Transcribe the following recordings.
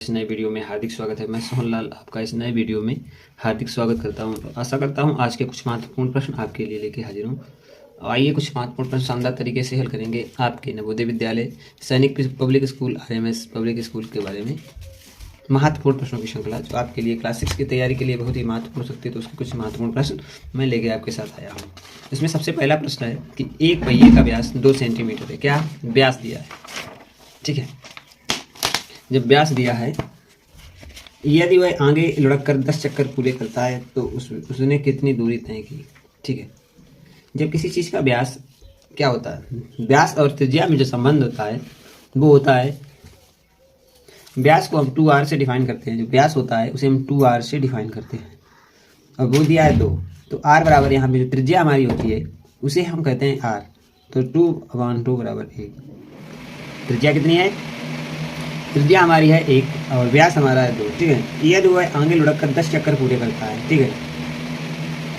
इस नए वीडियो में हार्दिक स्वागत है। मैं सोहनलाल आपका इस नए वीडियो में हार्दिक स्वागत करता हूं। आशा करता हूं आज के कुछ महत्वपूर्ण प्रश्न आपके लिए लेके हाजिर हूं। आइए कुछ महत्वपूर्ण प्रश्न शानदार तरीके से हल करेंगे आपके नवोदय विद्यालय सैनिक public school RMS public school के बारे में। महत्वपूर्ण प्रश्नों की श्रृंखला जो आपके लिए क्लास 6 की तैयारी के लिए बहुत ही महत्वपूर्ण सकती है, तो उसके कुछ महत्वपूर्ण प्रश्न मैं लेके आपके साथ आया हूँ। इसमें सबसे पहला प्रश्न है कि एक पहिए का व्यास 2 सेंटीमीटर है। क्या व्यास दिया है? ठीक है, जब व्यास दिया है, यदि वह आगे लुढ़क कर 10 चक्कर पूरे करता है तो उसने कितनी दूरी तय की। ठीक है, जब किसी चीज़ का व्यास क्या होता है, व्यास और त्रिज्या में जो संबंध होता है वो होता है, व्यास को हम 2r से डिफाइन करते हैं। जो व्यास होता है उसे हम 2r से डिफाइन करते हैं और वो दिया है 2, तो r बराबर यहाँ पे जो त्रिज्या हमारी होती है उसे हम कहते हैं r, तो 2/2 बराबर 1। त्रिज्या कितनी है? त्रिज्या हमारी है 1 और व्यास हमारा है 2। ठीक है, यदि वह आगे लुढ़क कर 10 चक्कर पूरे करता है। ठीक है,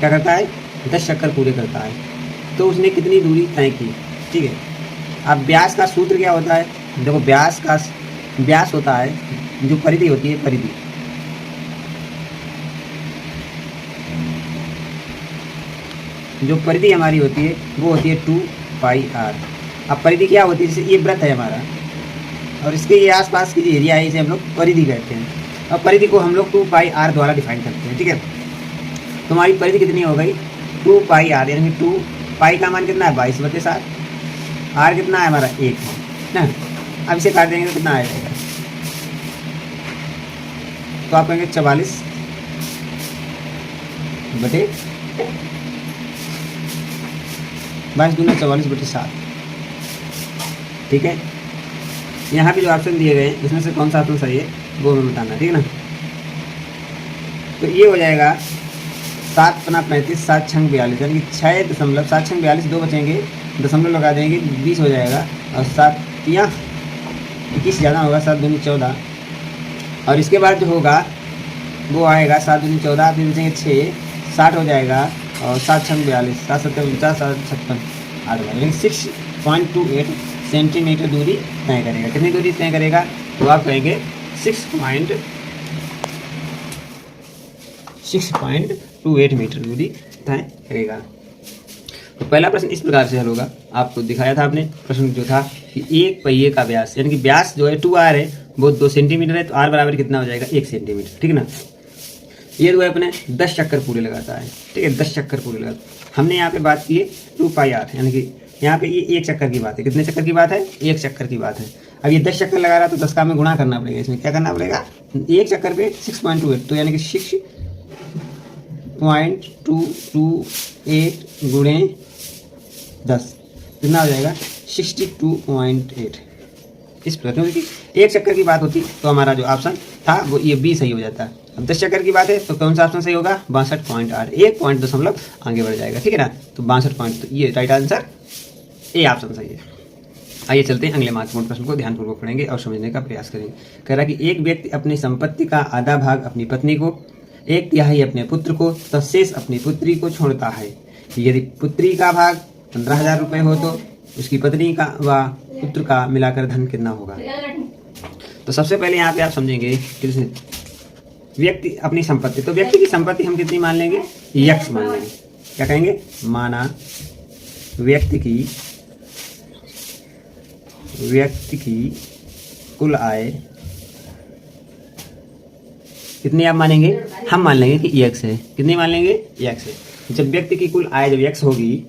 क्या करता है? 10 चक्कर पूरे करता है, तो उसने कितनी दूरी तय की। ठीक है, अब व्यास का सूत्र क्या होता है? देखो, व्यास होता है जो परिधि होती है, परिधि जो परिधि हमारी होती है वो होती है 2πr। अब परिधि क्या होती है? जैसे ये वृत्त है हमारा और इसके ये आसपास की जो एरिया है इसे हम लोग परिधि कहते हैं और परिधि को हम लोग 2πr द्वारा डिफाइन करते हैं। ठीक है, तो हमारी परिधि कितनी हो गई? 2πr, यानी कि 2 पाई का मान कितना है? 22/7। r कितना है हमारा? 1 है ना। अब इसे काट देंगे तो कितना आ जाएगा? तो आप कहेंगे 44 बटे 22×44/7। ठीक है, यहाँ पे जो ऑप्शन दिए गए हैं इसमें से कौन सा ऑप्शन सही है वो हमें बताना। ठीक है ना, तो ये हो जाएगा 7×35 7×42, यानी कि 6.7×42, 2 बचेंगे, दशमलव लगा देंगे, 20 हो जाएगा और 7 या 21 ज़्यादा होगा, 7×2 14। और इसके बाद जो होगा वो आएगा 7×2 14, फिर बचेंगे 6, 60 हो जाएगा और 7×42 7×7 7×56 8 होगा, यानी 6.28 सेंटीमीटर दूरी तय करेगा। कितनी दूरी तय करेगा? तो आप कहेंगे 6.28 मीटर दूरी तय करेगा। तो पहला प्रश्न इस प्रकार से हल होगा। आपको दिखाया था आपने प्रश्न जो था कि एक पहिए का व्यास, यानी कि व्यास जो है 2r है वो 2 सेंटीमीटर है, तो r बराबर कितना हो जाएगा? 1 सेंटीमीटर। ठीक है ना, ये जो है अपने 10 चक्कर पूरे लगाता है। ठीक है, 10 चक्कर पूरे लगाता है। हमने यहाँ पे बात की है 2πr, यानी कि यहाँ पे ये 1 चक्कर की बात है। कितने चक्कर की बात है? 1 चक्कर की बात है। अब ये 10 चक्कर लगा रहा है तो 10 का हमें गुणा करना पड़ेगा। इसमें क्या करना पड़ेगा? 1 चक्कर पे 6.28, तो यानी कि 6.228 गुणे 10 कितना हो जाएगा? 62.8। इस प्रकार, क्योंकि 1 चक्कर की बात होती तो हमारा जो ऑप्शन था वो ये बी सही हो जाता है। अब 10 चक्कर की बात है तो कौन सा ऑप्शन सही होगा? 62.8, 1 पॉइंट दशमलव आगे बढ़ जाएगा। ठीक है ना, तो 62 पॉइंट, तो ये राइट आंसर ए ऑप्शन सही है। आइए चलते हैं अगले महत्वपूर्ण प्रश्न को ध्यानपूर्वक पढ़ेंगे और समझने का प्रयास करेंगे। कह रहा है कि एक व्यक्ति अपनी संपत्ति का आधा भाग अपनी पत्नी को, 1/3 अपने पुत्र को तथा शेष अपनी पुत्री को छोड़ता है। यदि पुत्री का भाग 15,000 रुपये हो तो उसकी पत्नी का व पुत्र का मिलाकर धन कितना होगा? तो सबसे पहले यहाँ पे आप समझेंगे कि व्यक्ति अपनी संपत्ति, तो व्यक्ति की संपत्ति हम कितनी मान लेंगे? यक्स मान लेंगे। क्या कहेंगे? माना व्यक्ति की कुल आय कितनी आप मानेंगे? हम मान लेंगे कि x है। कितनी मान लेंगे? x है। जब व्यक्ति की कुल आय जब x होगी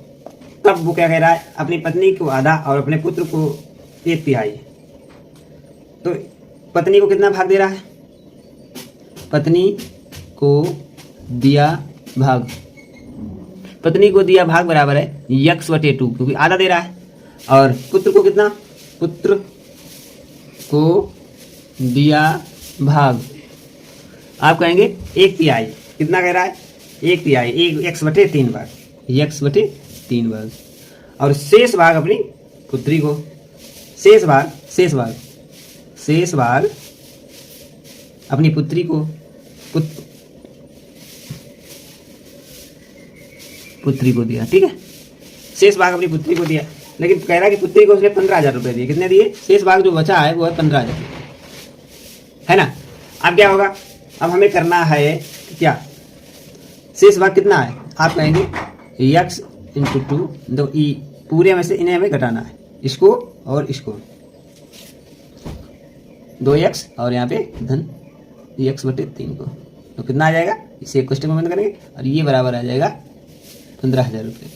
तब वो क्या कह रहा है? अपनी पत्नी को आधा और अपने पुत्र को 1/3। तो पत्नी को कितना भाग दे रहा है? पत्नी को दिया भाग, पत्नी को दिया भाग बराबर है x/2, क्योंकि आधा दे रहा है। और पुत्र को कितना? पुत्र को दिया भाग आप कहेंगे 1/3। कितना कह रहा है? 1/3, x/3 भाग, x/3 भाग। और शेष भाग अपनी पुत्री को, शेष भाग अपनी पुत्री को, पुत्री को दिया। ठीक है, शेष भाग अपनी पुत्री को दिया। लेकिन कह रहा है कि पुत्री को उसने 15,000 रुपये दिए। कितने दिए? शेष भाग जो बचा है वो है 15,000, है ना। अब क्या होगा, अब हमें करना है क्या, शेष भाग कितना है, आप कहेंगे x इंटू 2, तो ई पूरे में से इन्हें हमें घटाना है, इसको और इसको, 2x और यहाँ पे धन x बटे 3 को, तो कितना आ जाएगा, इसे एक क्वेश्चन में बंद करेंगे और ये बराबर आ जाएगा 15,000 रुपये।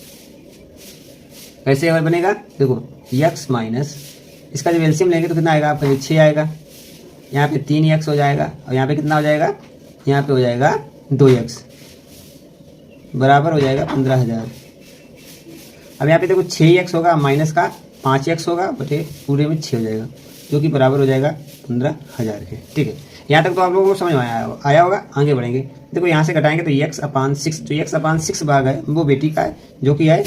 कैसे और बनेगा, देखो x माइनस इसका जब एलसीएम लेंगे तो कितना आएगा, आपका 6 आएगा, यहाँ पे 3x हो जाएगा और यहाँ पे कितना हो जाएगा, यहाँ पे हो जाएगा 2x बराबर हो जाएगा 15,000। अब यहाँ पे देखो 6x होगा माइनस का 5x होगा बटे पूरे में 6 हो जाएगा, जो कि बराबर हो जाएगा 15,000 के। ठीक है, यहाँ तक तो आप लोगों को समझ में आया होगा। आगे बढ़ेंगे, देखो यहाँ से घटाएंगे तो x/6, जो x/6 भाग है वो बेटी का है, जो कि है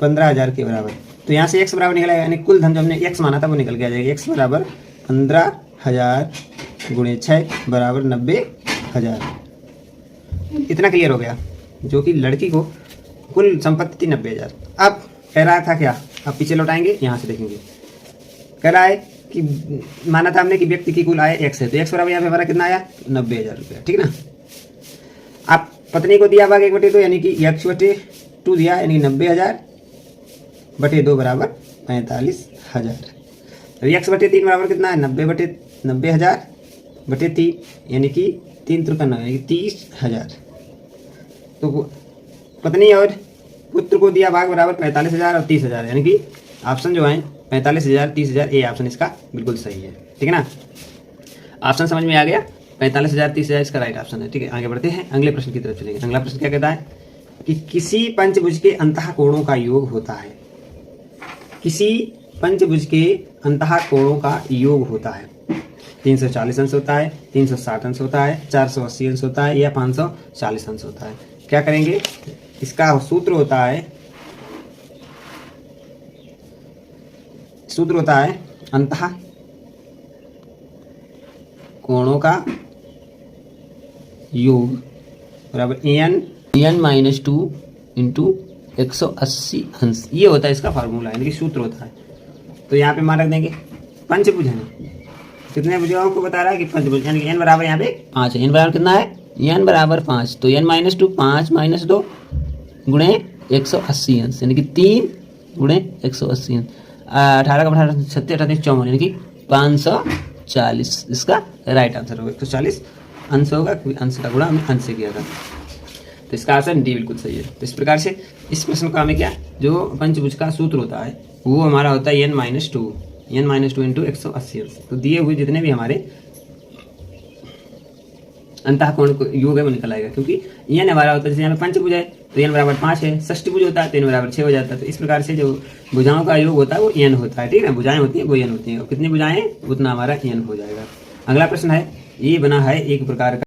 15,000 के बराबर। तो यहाँ से x बराबर निकल आएगा, यानी कुल धन जो हमने x माना था वो निकल के आ जाएगा, x बराबर 15,000 गुणे 6 बराबर 90,000। इतना क्लियर हो गया, जो कि लड़की को कुल संपत्ति थी 90,000। अब कह रहा था क्या, अब पीछे लौटाएंगे, यहाँ से देखेंगे, कह रहा है कि माना था हमने कि व्यक्ति की कुल आय x है, तो x बराबर यहाँ पे हमारा कितना आया, 90,000 रुपया। ठीक ना, अब पत्नी को दिया भाग 1/2, यानी कि x/2 दिया, यानी 90,000 बटे 2 बराबर 45,000। अब x/3 बराबर कितना है, 90,000 बटे 3, यानी कि 3 × 9 यानी कि 30,000। तो पत्नी और पुत्र को दिया भाग बराबर 45,000 और 30,000, यानी कि ऑप्शन जो है 45,000 30,000, ए ऑप्शन इसका बिल्कुल सही है। ठीक है ना, ऑप्शन समझ में आ गया, 45,000 30,000 इसका राइट ऑप्शन है। ठीक है, आगे बढ़ते हैं, अगले प्रश्न की तरफ चलेंगे। अगला प्रश्न क्या कहता है कि किसी पंचभुज के अंतः कोणों का योग होता है, किसी पंचभुज के अंतः कोणों का योग होता है, 340 अंश होता है, 360 अंश होता है, 480 अंश होता है या 540 अंश होता है। क्या करेंगे, इसका सूत्र होता है अंतः कोणों का योग बराबर n-2 इंटू 180 अंश, ये होता है इसका फार्मूला, यानी कि सूत्र होता है। तो यहाँ पे मान रख देंगे, पंचभुज है ना, कितने भुजाओं को बता रहा है कि पंचभुज, यानी कि n बराबर यहाँ पे 5 है, n बराबर कितना है, n बराबर 5, तो n-2 5 - 2 गुणे 180 अंश, यानी कि 3 गुणे 180 अंश, 18 का 18 36 38 54, यानी कि 540 इसका राइट आंसर होगा। 140 अंश होगा, क्योंकि अंश का गुणा हमने अंश से किया था, तो इसका आंसर डी बिल्कुल सही है। तो इस प्रकार से इस प्रश्न का हमें क्या, जो पंचभुज का सूत्र होता है वो हमारा होता है n-2 इंटू 180 अंश। तो दिए हुए जितने भी हमारे अंतः कोण योग है वो निकल आएगा, क्योंकि n हमारा होता है, जैसे यहाँ पे पंचभुज है तो n बराबर 5 है, षष्ठभुज होता है तो n बराबर 6 हो जाता है। तो इस प्रकार से जो भुजाओं का योग होता है वो n होता है। ठीक है, भुजाएं होती हैं वो n होती हैं, और कितनी भुजाएं उतना हमारा n हो जाएगा। अगला प्रश्न है, ये बना है एक प्रकार का